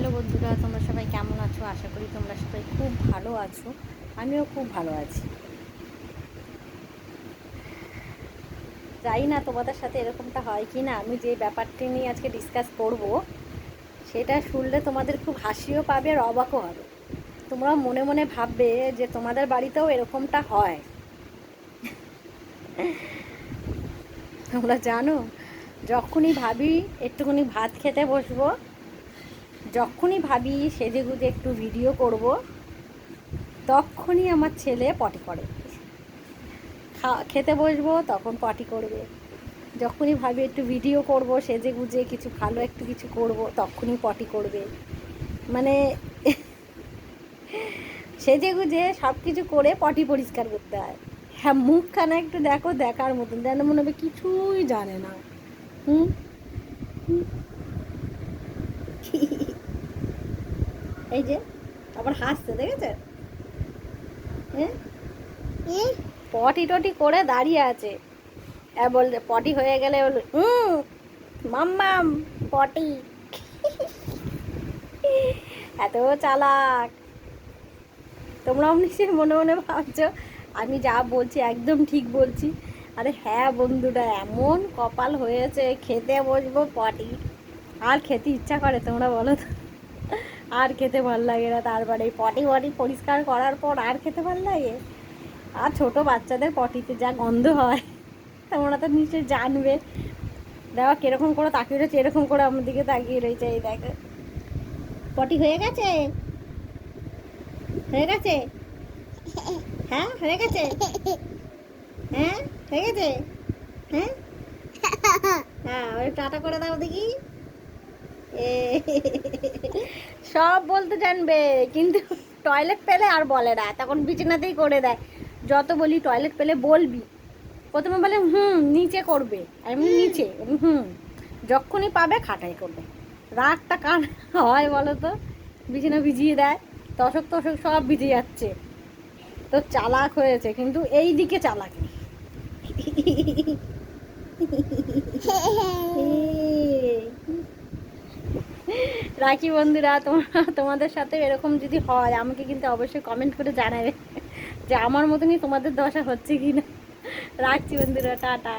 Hello বন্ধুরা, তোমরা সবাই কেমন আছো? আশা করি তোমরা সবাই খুব ভালো আছো। আমিও খুব ভালো আছি। জানি না তোমাদের সাথে এরকমটা হয় কি না। আমি যে ব্যাপারটি নিয়ে আজকে ডিসকাস করব, সেটা শুনলে তোমাদের খুব হাসিও পাবে আর অবাকও হবে। তোমরা মনে মনে ভাববে যে তোমাদের বাড়িতেও এরকমটা হয়। তোমরা জানো, যখনই ভাবি একটুখানি ভাত খেতে বসবো, যখনই ভাবি সেজেগুজে একটু ভিডিও করব, তখনই আমার ছেলে পটি করে। খেতে বসবো তখন পটি করবে। যখনই ভাবি একটু ভিডিও করব, সেজে গুজে কিছু ভালো একটু কিছু করব, তখনই পটি করবে। মানে সেজে গুজে সব কিছু করে পটি পরিষ্কার করতে হয়। হ্যাঁ, মুখখানা একটু দেখো, দেখার মতন, যেন মনে হবে কিছুই জানে না। হুম হুম। এই যে আবার হাসছে, দেখেছে? হ্যাঁ, পটি টটি করে দাঁড়িয়ে আছে। বলছে পটি হয়ে গেলে বলবে মাম্মাম পটি। এত চালাক। তোমরাও নিশ্চয়ই মনে মনে ভাবছো আমি যা বলছি একদম ঠিক বলছি। আরে হ্যাঁ বন্ধুরা, এমন কপাল হয়েছে, খেতে বসবো পটি আর খেতে ইচ্ছা করে, তোমরা বলো তো? আর খেতে ভাল লাগে না? তারপরে পটি পটি পরিষ্কার করার পর আর খেতে ভাল লাগে? আর ছোট বাচ্চাদের পটিতে যা গন্ধ হয়, তোমরা তো নিশ্চয়ই জানবে। দেখো কিরকম করে তাকিয়ে রয়েছে, এরকম করে আমার দিকে তাকিয়ে রয়েছে। এই দেখো, পটি হয়ে গেছে, হয়ে গেছে। হ্যাঁ হয়ে গেছে। হ্যাঁ হয়ে গেছে। হ্যাঁ হ্যাঁ, ওই টাটা করে দাও দেখি। এ সব বলতে জানবে, কিন্তু টয়লেট পেলে আর বলে না, তখন বিছানাতেই করে দেয়। যত বলি টয়লেট পেলে বলবি, প্রথমে বলে নিচে করবে, আর এমনি নিচে যখনই পাবে খাটাই করবে। রাগটা কার হয় বলো তো? বিছানা ভিজিয়ে দেয়, তসক তসক সব ভিজে যাচ্ছে। তো চালাক হয়েছে, কিন্তু এই দিকে চালাক নেই। রাখি বন্ধুরা, তোমাদের সাথে এরকম যদি হয়, আমাকে কিন্তু অবশ্যই কমেন্ট করে জানাবে যে আমার মতনই তোমাদের দশা হচ্ছে কি না। রাখছি বন্ধুরা, টাটা।